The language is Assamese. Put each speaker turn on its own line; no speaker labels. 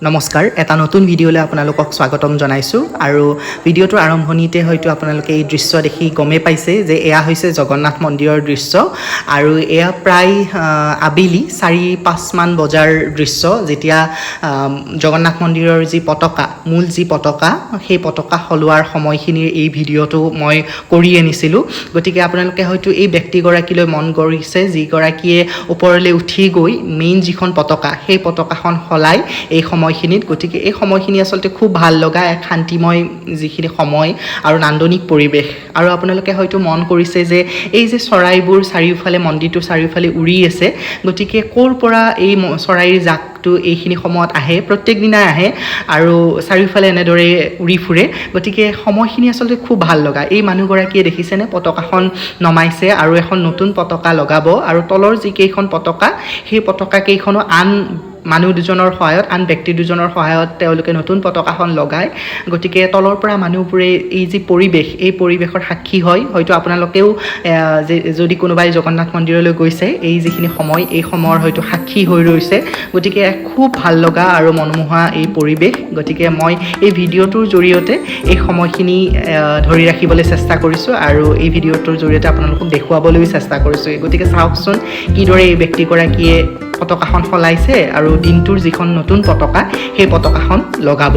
নমস্কাৰ এটা নতুন ভিডিঅ'লৈ আপোনালোকক স্বাগতম জনাইছোঁ আৰু ভিডিঅ'টোৰ আৰম্ভণিতে হয়তো আপোনালোকে এই দৃশ্য দেখি গমে পাইছে যে এয়া হৈছে জগন্নাথ মন্দিৰৰ দৃশ্য আৰু এয়া প্ৰায় আবেলি 4-5 মান বজাৰ দৃশ্য যেতিয়া জগন্নাথ মন্দিৰৰ যি পতাকা মূল যি পতাকা সেই পতাকা হলোৱাৰ সময়খিনিৰ এই ভিডিঅ'টো মই কৰি আনিছিলোঁ গতিকে আপোনালোকে হয়তো এই ব্যক্তিগৰাকীলৈ মন কৰিছে যিগৰাকীয়ে ওপৰলৈ উঠি গৈ মেইন যিখন পতাকা সেই পতাকাখন হলাই এই সময়খিনিত গতিকে এই সময়খিনি আসলতে খুব ভাল লগা এক শান্তিময় যিখিনি সময় আৰু নান্দনিক পৰিৱেশ আৰু আপোনালোকে হয়তো মন কৰিছে যে এই যে চৰাইবোৰ চাৰিওফালে মন্দিৰটো চাৰিওফালে উৰি আছে গতিকে ক'ৰ পৰা এই চৰাইৰ জাকটো এইখিনি সময়ত আহে প্ৰত্যেক দিনাই আহে আৰু চাৰিওফালে এনেদৰে উৰি ফুৰে গতিকে সময়খিনি আসলতে খুব ভাল লগা এই মানুহগৰাকীয়ে দেখিছেনে পতাকাখন নমাইছে আৰু এখন নতুন পতাকা লগাব আৰু তলৰ যি কেইখন পতাকা সেই পতাকা কেইখনো আন মানুহ দুজনৰ সহায়ত আন ব্যক্তি দুজনৰ সহায়ত তেওঁলোকে নতুন পতাকাখন লগায় গতিকে তলৰ পৰা মানুহবোৰে এই যি পৰিৱেশ এই পৰিৱেশৰ সাক্ষী হয় হয়তো আপোনালোকেও যদি কোনোবাই জগন্নাথ মন্দিৰলৈ গৈছে এই যিখিনি সময় এই সময়ৰ হয়তো সাক্ষী হৈ ৰৈছে গতিকে খুব ভাল লগা আৰু মনোমোহা এই পৰিৱেশ গতিকে মই এই ভিডিঅ'টোৰ জৰিয়তে এই সময়খিনি ধৰি ৰাখিবলৈ চেষ্টা কৰিছোঁ আৰু এই ভিডিঅ'টোৰ জৰিয়তে আপোনালোকক দেখুৱাবলৈ চেষ্টা কৰিছোঁ গতিকে চাওকচোন কিদৰে এই ব্যক্তিগৰাকীয়ে পতাকাখন সলাইছে আৰু দিনটোৰ যিখন নতুন পতাকা সেই পতাকাখন লগাব